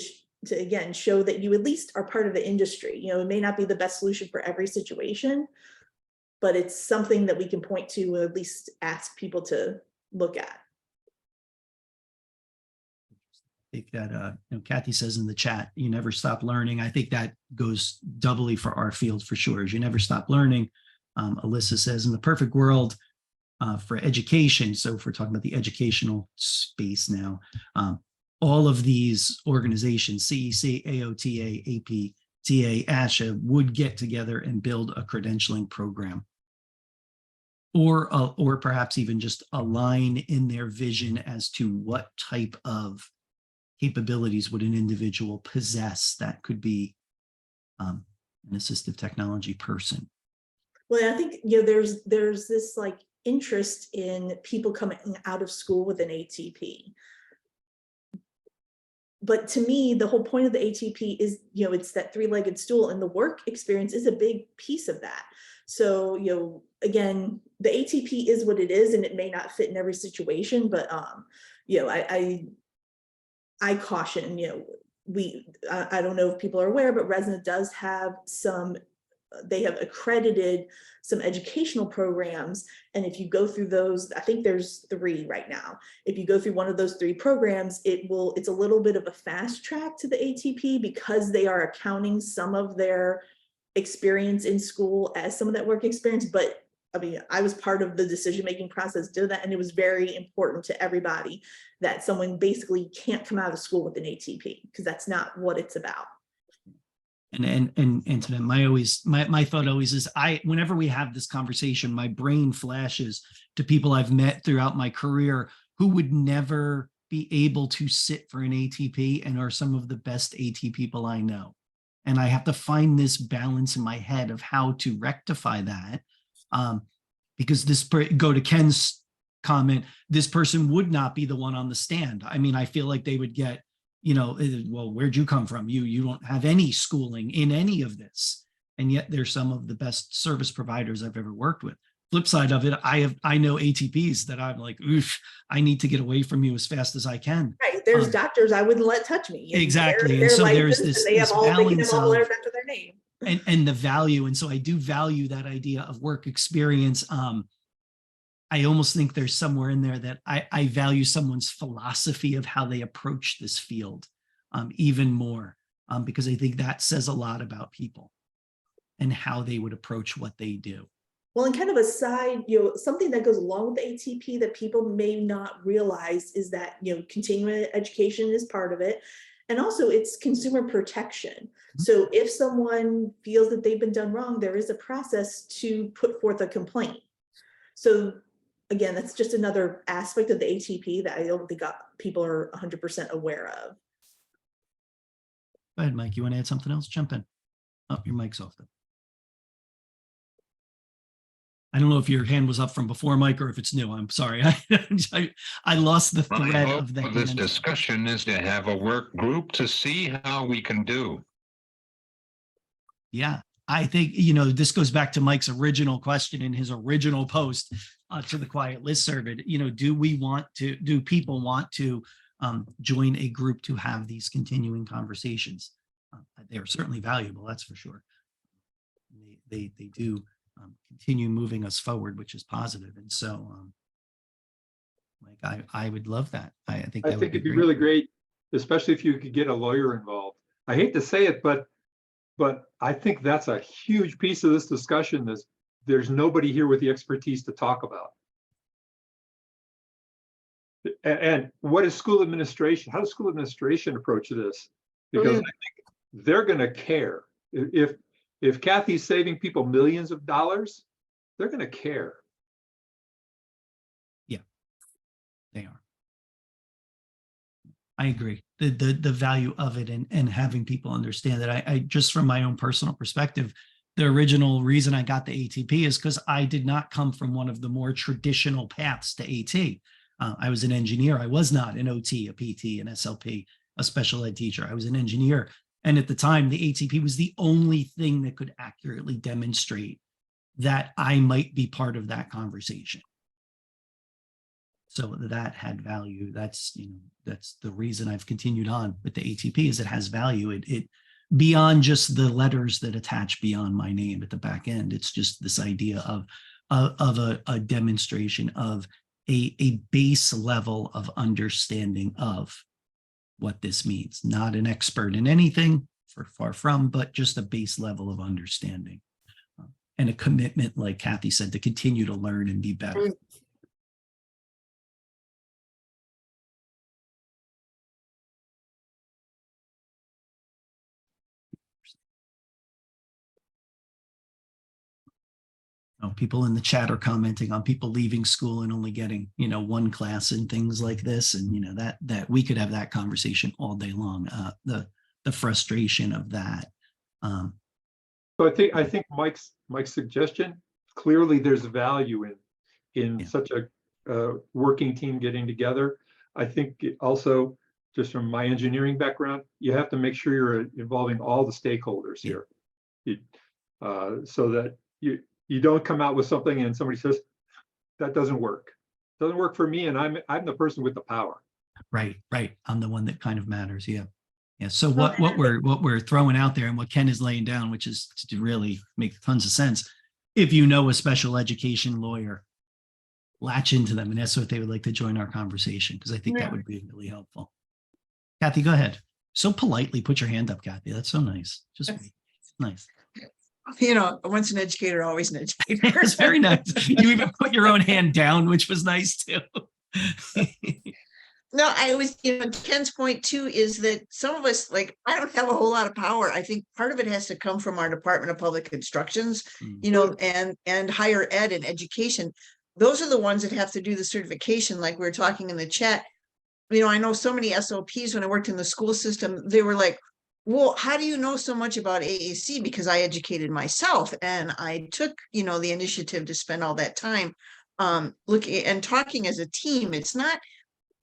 S10: again show that you at least are part of the industry. It may not be the best solution for every situation, but it's something that we can point to and at least ask people to look at.
S1: I think that Kathy says in the chat, you never stop learning. I think that goes doubly for our field for sure, is you never stop learning. Alyssa says, in the perfect world, for education, so if we're talking about the educational space now, all of these organizations, CEC, AOTA, APTA, ASHA, would get together and build a credentialing program, or perhaps even just align in their vision as to what type of capabilities would an individual possess that could be an assistive technology person.
S10: Well, I think there's this like interest in people coming out of school with an ATP. But to me, the whole point of the ATP is, it's that three-legged stool, and the work experience is a big piece of that. So, again, the ATP is what it is, and it may not fit in every situation, but, I caution, I don't know if people are aware, but Resna does have they have accredited some educational programs. And if you go through those, I think there's 3 right now. If you go through one of those 3 programs, it's a little bit of a fast track to the ATP, because they are accounting some of their experience in school as some of that work experience. But I mean, I was part of the decision-making process, did that, and it was very important to everybody that someone basically can't come out of school with an ATP, because that's not what it's about.
S1: And to them, my thought always is, whenever we have this conversation, my brain flashes to people I've met throughout my career who would never be able to sit for an ATP and are some of the best AT people I know. And I have to find this balance in my head of how to rectify that. Because go to Ken's comment, this person would not be the one on the stand. I mean, I feel like they would get, well, where'd you come from? You don't have any schooling in any of this. And yet they're some of the best service providers I've ever worked with. Flip side of it, I know ATPs that I'm like, oof, I need to get away from you as fast as I can.
S10: Right. There's doctors I wouldn't let touch me. And
S1: Exactly.
S10: they're
S1: And so
S10: licensed
S1: there's
S10: and they have all
S1: balance
S10: letters after their name.
S1: and the value. And so I do value that idea of work experience. I almost think there's somewhere in there that I value someone's philosophy of how they approach this field even more, because I think that says a lot about people and how they would approach what they do.
S10: Well, and kind of a side, something that goes along with the ATP that people may not realize is that, continuing education is part of it. And also it's consumer protection. So if someone feels that they've been done wrong, there is a process to put forth a complaint. So again, that's just another aspect of the ATP that I don't think people are 100% aware of.
S1: Go ahead, Mike. You want to add something else? Jump in. Oh, your mic's off. I don't know if your hand was up from before, Mike, or if it's new. I'm sorry. I lost the thread of the
S2: this
S1: hand.
S2: discussion is to have a work group to see how we can do.
S1: Yeah, I think, this goes back to Mike's original question in his original post to the Quiet Listserv. Do people want to join a group to have these continuing conversations? They are certainly valuable, that's for sure. They do continue moving us forward, which is positive. And so I would love that. I think
S8: it'd be really great, especially if you could get a lawyer involved. I hate to say it, but I think that's a huge piece of this discussion. There's nobody here with the expertise to talk about. And what is school administration? How does school administration approach this? Because I think they're going to care. If Kathy's saving people millions of dollars, they're going to care.
S1: Yeah, they are. I agree. The value of it and having people understand that. I just from my own personal perspective, the original reason I got the ATP is because I did not come from one of the more traditional paths to AT. I was an engineer. I was not an OT, a PT, an SLP, a special ed teacher. I was an engineer. And at the time, the ATP was the only thing that could accurately demonstrate that I might be part of that conversation. So that had value. That's the reason I've continued on with the ATP is it has value. It beyond just the letters that attach beyond my name at the back end. It's just this idea of a demonstration of a base level of understanding of what this means. Not an expert in anything, far from, but just a base level of understanding and a commitment, like Kathy said, to continue to learn and be better. People in the chat are commenting on people leaving school and only getting, one class and things like this. And, that we could have that conversation all day long, the frustration of that.
S8: So I think Mike's suggestion, clearly there's value in such a working team getting together. I think also, just from my engineering background, you have to make sure you're involving all the stakeholders here. So that you don't come out with something and somebody says, that doesn't work. Doesn't work for me, and I'm the person with the power.
S1: Right. I'm the one that kind of matters. Yeah. So what we're throwing out there and what Ken is laying down, which is to really make tons of sense. If you know a special education lawyer, latch into them and ask what they would like to join our conversation, because I think that would be really helpful. Kathy, go ahead. So politely put your hand up, Kathy. That's so nice. Just nice.
S5: Once an educator, always an educator.
S1: It's very nice. You even put your own hand down, which was nice too.
S5: No, I was, Ken's point too is that some of us, like, I don't have a whole lot of power. I think part of it has to come from our Department of Public Instructions, and higher ed and education. Those are the ones that have to do the certification, like we were talking in the chat. I know so many SLPs when I worked in the school system, they were like, well, how do you know so much about AAC? Because I educated myself and I took, the initiative to spend all that time looking and talking as a team. It's not,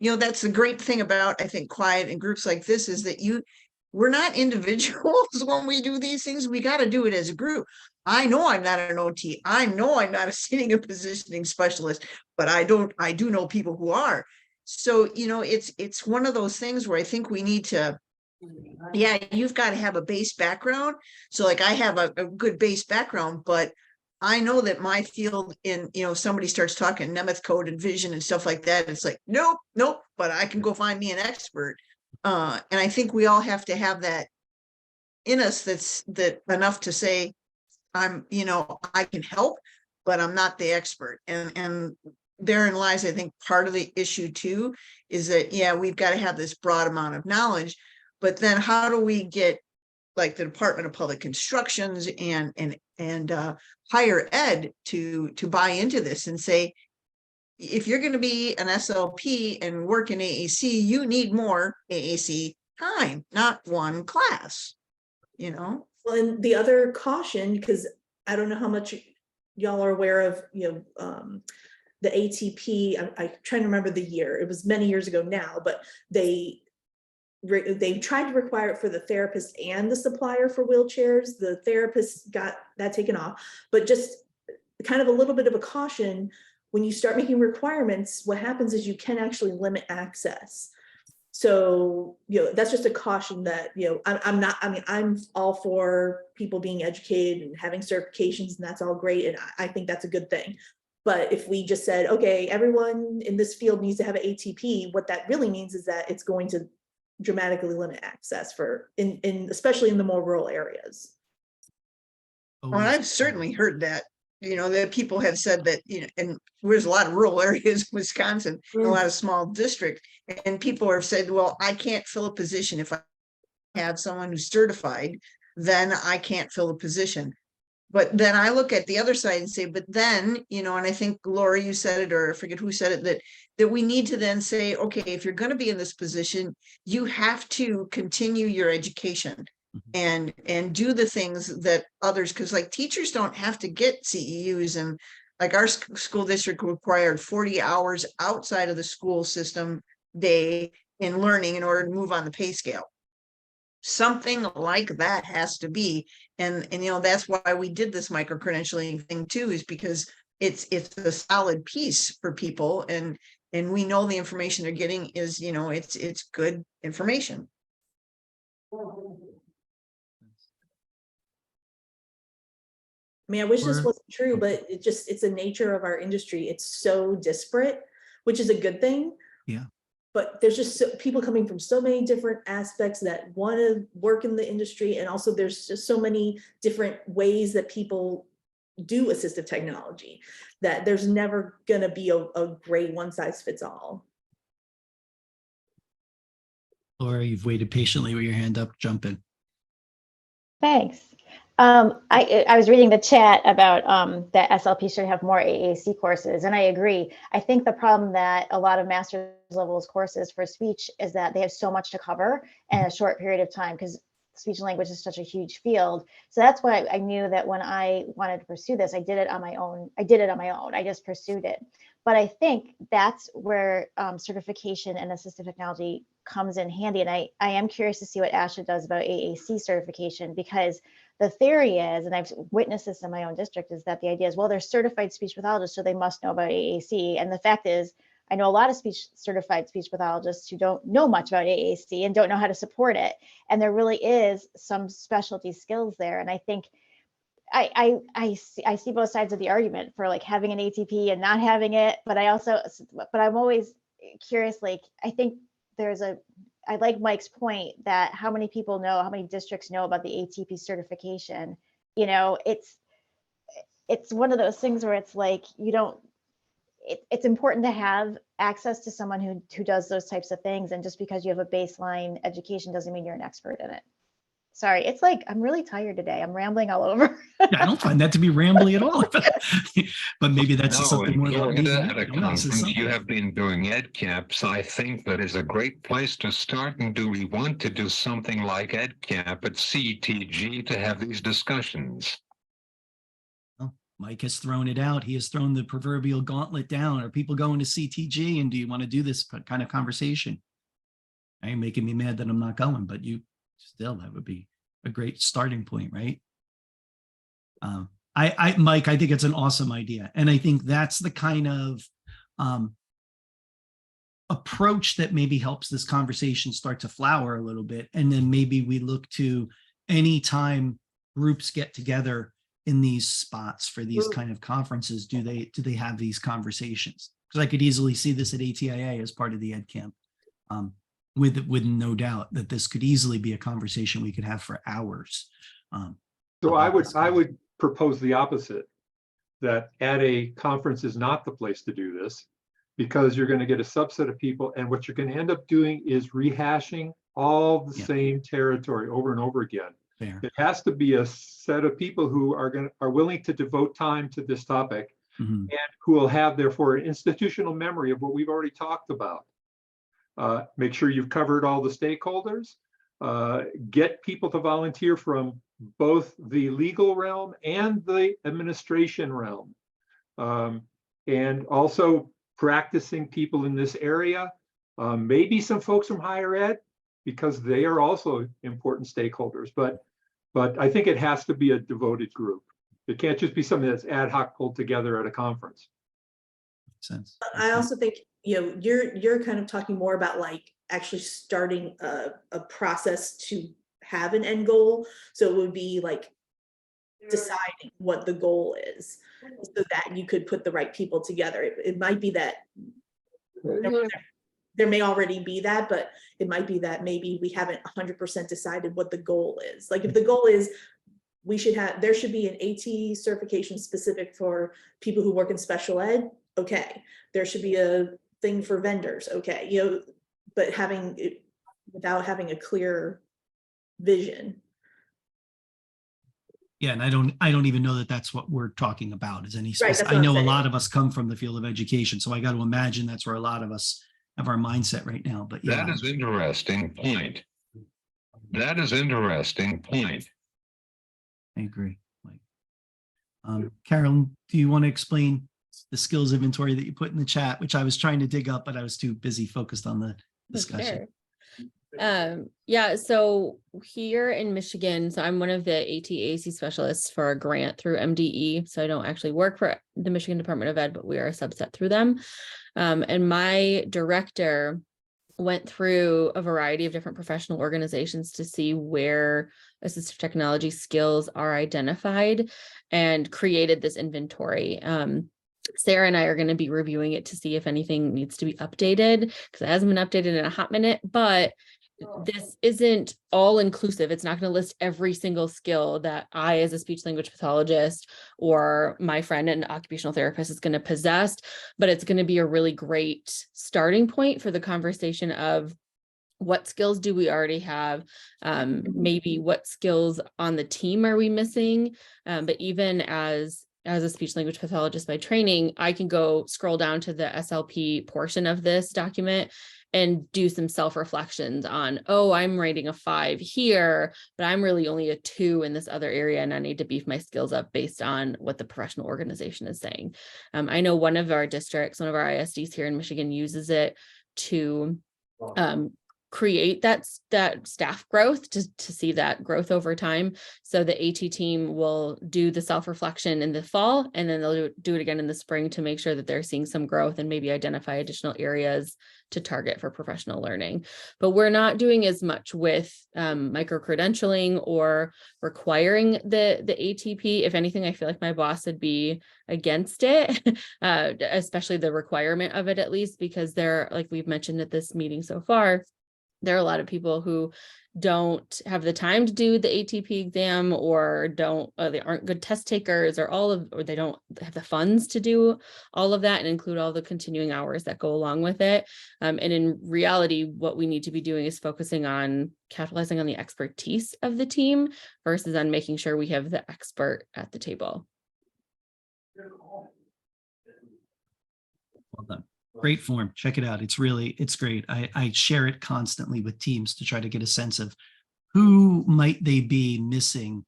S5: that's the great thing about, I think, quiet and groups like this is that we're not individuals when we do these things. We got to do it as a group. I know I'm not an OT. I know I'm not a seating and positioning specialist, but I do know people who are. So, it's one of those things where I think we need to, you've got to have a base background. So like I have a good base background, but I know that my field in, somebody starts talking Nemeth code and vision and stuff like that. It's like, nope, but I can go find me an expert. And I think we all have to have that in us that enough to say, I can help, but I'm not the expert. And therein lies, I think, part of the issue too, is that, we've got to have this broad amount of knowledge, but then how do we get like the Department of Public Instructions and higher ed to buy into this and say, if you're going to be an SLP and work in AAC, you need more AAC time, not one class,
S10: Well, and the other caution, because I don't know how much y'all are aware of, the ATP, I'm trying to remember the year, it was many years ago now, but they tried to require it for the therapist and the supplier for wheelchairs. The therapist got that taken off, but just kind of a little bit of a caution, when you start making requirements, what happens is you can actually limit access. So, that's just a caution that, I'm all for people being educated and having certifications, and that's all great. And I think that's a good thing. But if we just said, okay, everyone in this field needs to have an ATP, what that really means is that it's going to dramatically limit access especially in the more rural areas.
S5: Well, I've certainly heard that, that people have said that, and there's a lot of rural areas in Wisconsin, a lot of small districts, and people have said, well, I can't fill a position. If I have someone who's certified, then I can't fill a position. But then I look at the other side and say, but then, and I think Laura, you said it, or I forget who said it, that we need to then say, okay, if you're going to be in this position, you have to continue your education and do the things that others, because like teachers don't have to get CEUs, and like our school district required 40 hours outside of the school system day in learning in order to move on the pay scale. Something like that has to be, and that's why we did this micro-credentialing thing too, is because it's a solid piece for people, and we know the information they're getting is, it's good information.
S10: I wish this wasn't true, but it's a nature of our industry. It's so disparate, which is a good thing.
S1: Yeah.
S10: But there's just people coming from so many different aspects that want to work in the industry. And also there's just so many different ways that people do assistive technology that there's never going to be a great one size fits all.
S1: Laura, you've waited patiently with your hand up. Jump in.
S7: Thanks. I was reading the chat about that SLP should have more AAC courses, and I agree. I think the problem that a lot of master's levels courses for speech is that they have so much to cover in a short period of time, because speech and language is such a huge field. So that's why I knew that when I wanted to pursue this, I did it on my own. I just pursued it. But I think that's where certification and assistive technology comes in handy. And I am curious to see what Asha does about AAC certification, because the theory is, and I've witnessed this in my own district, is that the idea is, well, they're certified speech pathologists, so they must know about AAC. And the fact is, I know a lot of certified speech pathologists who don't know much about AAC and don't know how to support it. And there really is some specialty skills there. And I think I see both sides of the argument for like having an ATP and not having it, but I'm always curious, like, I think I like Mike's point that how many districts know about the ATP certification. It's one of those things where it's like, it's important to have access to someone who does those types of things. And just because you have a baseline education doesn't mean you're an expert in it. Sorry, it's like, I'm really tired today. I'm rambling all over.
S1: Yeah, I don't find that to be rambly at all. But maybe that's just
S2: No,
S1: something
S2: in
S1: more about me.
S2: Florida at a
S1: Than you. Nice, it's
S2: conference, you
S1: something.
S2: have been doing ed camps. I think that is a great place to start. And do we want to do something like ed camp at CTG to have these discussions?
S1: Well, Mike has thrown it out. He has thrown the proverbial gauntlet down. Are people going to CTG, and do you want to do this kind of conversation? I ain't making me mad that I'm not going, but you still, that would be a great starting point, right? Mike, I think it's an awesome idea. And I think that's the kind of approach that maybe helps this conversation start to flower a little bit. And then maybe we look to anytime groups get together in these spots for these kind of conferences, do they have these conversations? Because I could easily see this at ATIA as part of the Ed Camp. With no doubt that this could easily be a conversation we could have for hours.
S8: So I would propose the opposite, that at a conference is not the place to do this, because you're going to get a subset of people, and what you're going to end up doing is rehashing all the same territory over and over again.
S1: Fair.
S8: It has to be a set of people who are willing to devote time to this topic, and who will have therefore an institutional memory of what we've already talked about. Make sure you've covered all the stakeholders, get people to volunteer from both the legal realm and the administration realm, and also practicing people in this area, maybe some folks from higher ed, because they are also important stakeholders, but I think it has to be a devoted group. It can't just be something that's ad hoc pulled together at a conference.
S1: Makes sense.
S10: I also think, you're kind of talking more about like actually starting a process to have an end goal. So it would be like deciding what the goal is so that you could put the right people together. It might be that there may already be that, but it might be that maybe we haven't 100% decided what the goal is. Like if the goal is there should be an AT certification specific for people who work in special ed. Okay, there should be a thing for vendors. Okay, but having it without having a clear vision.
S1: Yeah, and I don't even know that that's what we're talking about. Is any
S10: Right,
S1: I know a lot of us come from the field of education, so I got to imagine that's where a lot of us have our mindset right now. But yeah,
S2: That is interesting point. That is interesting point.
S1: I agree, Mike. Carolyn, do you want to explain the skills inventory that you put in the chat, which I was trying to dig up, but I was too busy focused on the discussion?
S13: Sure. Yeah, so here in Michigan, so I'm one of the AAC specialists for a grant through MDE. So I don't actually work for the Michigan Department of Ed, but we are a subset through them. And my director went through a variety of different professional organizations to see where assistive technology skills are identified and created this inventory. Sarah and I are going to be reviewing it to see if anything needs to be updated, because it hasn't been updated in a hot minute, but this isn't all inclusive. It's not going to list every single skill that I, as a speech language pathologist, or my friend, an occupational therapist, is going to possess, but it's going to be a really great starting point for the conversation of what skills do we already have? Maybe what skills on the team are we missing? But even as a speech language pathologist by training, I can go scroll down to the SLP portion of this document and do some self-reflections on, oh, I'm rating a 5 here, but I'm really only a 2 in this other area, and I need to beef my skills up based on what the professional organization is saying. I know one of our districts, one of our ISDs here in Michigan, uses it to create that staff growth, to see that growth over time. So the AT team will do the self-reflection in the fall, and then they'll do it again in the spring to make sure that they're seeing some growth and maybe identify additional areas to target for professional learning. But we're not doing as much with micro-credentialing or requiring the ATP. If anything, I feel like my boss would be against it, especially the requirement of it, at least, because they're, like we've mentioned at this meeting so far, there are a lot of people who don't have the time to do the ATP exam, or they aren't good test takers, or they don't have the funds to do all of that and include all the continuing hours that go along with it. And in reality, what we need to be doing is focusing on capitalizing on the expertise of the team versus on making sure we have the expert at the table.
S1: Well done. Great form. Check it out. It's great. I share it constantly with teams to try to get a sense of who might they be missing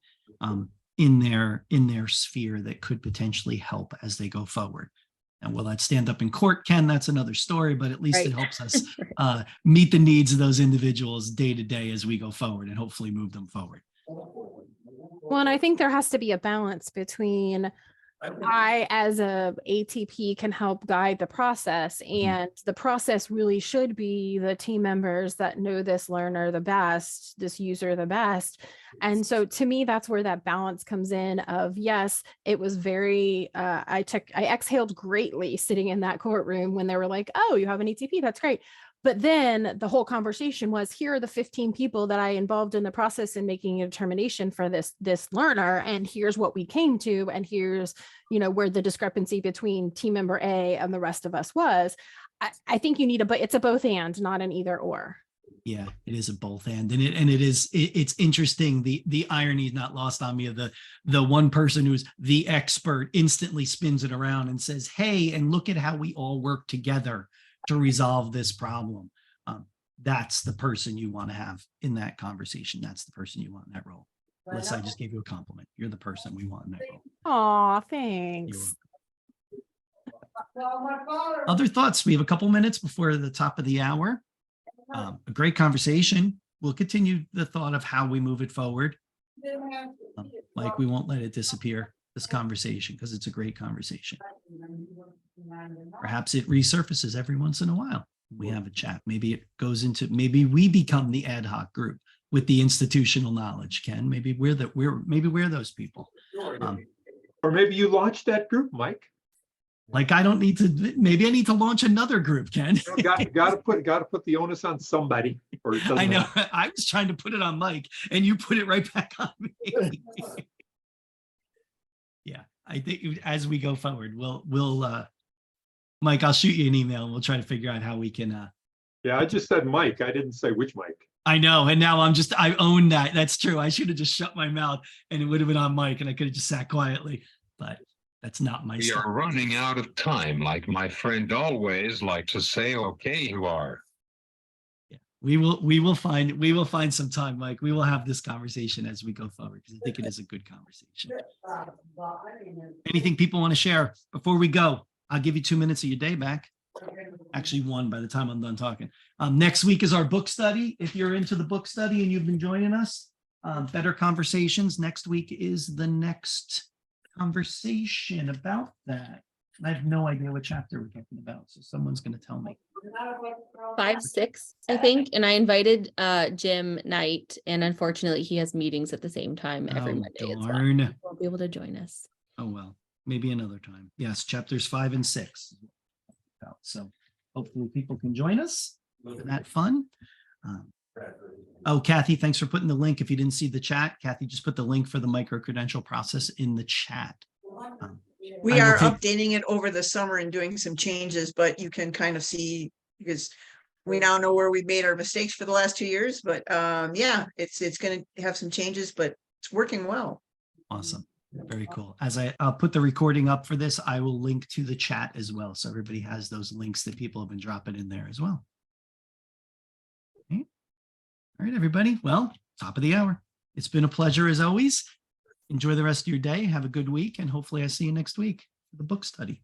S1: in their sphere that could potentially help as they go forward. And will that stand up in court, Ken? That's another story, but at least
S13: Right.
S1: it helps us meet the needs of those individuals day to day as we go forward and hopefully move them forward.
S9: Well, and I think there has to be a balance between I, as a ATP, can help guide the process, and the process really should be the team members that know this learner the best, this user the best. And so to me, that's where that balance comes in of, yes, it was very, I exhaled greatly sitting in that courtroom when they were like, oh, you have an ATP, that's great. But then the whole conversation was, here are the 15 people that I involved in the process in making a determination for this learner, and here's what we came to, and here's, where the discrepancy between team member A and the rest of us was. I think you need it's a both and, not an either or.
S1: Yeah, it is a both and it's interesting. The irony is not lost on me of the one person who's the expert instantly spins it around and says, hey, and look at how we all work together to resolve this problem. That's the person you want to have in that conversation. That's the person you want in that role. Melissa, I just gave you a compliment. You're the person we want in that role.
S9: Aw, thanks.
S1: Other thoughts? We have a couple minutes before the top of the hour. A great conversation. We'll continue the thought of how we move it forward. Like, we won't let it disappear, this conversation, because it's a great conversation. Perhaps it resurfaces every once in a while. We have a chat. Maybe it goes into, maybe we become the ad hoc group with the institutional knowledge, Ken. Maybe we're those people.
S8: Or maybe you launched that group, Mike.
S1: Like, I don't need to, maybe I need to launch another group, Ken.
S8: Got to put the onus on somebody. Or it doesn't
S1: I know.
S8: happen.
S1: I was trying to put it on Mike and you put it right back on me. Yeah, I think as we go forward, we'll Mike, I'll shoot you an email and we'll try to figure out how we can.
S8: Yeah, I just said Mike. I didn't say which Mike.
S1: I know. And now I own that. That's true. I should have just shut my mouth and it would have been on Mike and I could have just sat quietly, but that's not my
S2: We
S1: style.
S2: are running out of time, like my friend always likes to say, okay, you are.
S1: Yeah, we will find some time, Mike. We will have this conversation as we go forward because I think it is a good conversation. Anything people want to share before we go? I'll give you 2 minutes of your day back. Actually, 1 by the time I'm done talking. Next week is our book study. If you're into the book study and you've been joining us, Better Conversations. Next week is the next conversation about that. I have no idea what chapter we're talking about, so someone's going to tell me.
S13: 5, 6, I think. And I invited Jim Knight, and unfortunately he has meetings at the same time every
S1: Oh,
S13: Monday. As well.
S1: darn.
S13: He won't be able to join us.
S1: Oh, well, maybe another time. Yes, chapters 5 and 6. So hopefully people can join us. Isn't that fun? Oh, Kathy, thanks for putting the link. If you didn't see the chat, Kathy just put the link for the micro-credential process in the chat.
S5: We are updating it over the summer and doing some changes, but you can kind of see, because we now know where we made our mistakes for the last 2 years, but yeah, it's going to have some changes, but it's working well.
S1: Awesome. Very cool. I'll put the recording up for this, I will link to the chat as well. So everybody has those links that people have been dropping in there as well. Okay. All right, everybody. Well, top of the hour. It's been a pleasure as always. Enjoy the rest of your day. Have a good week. And hopefully I see you next week for the book study.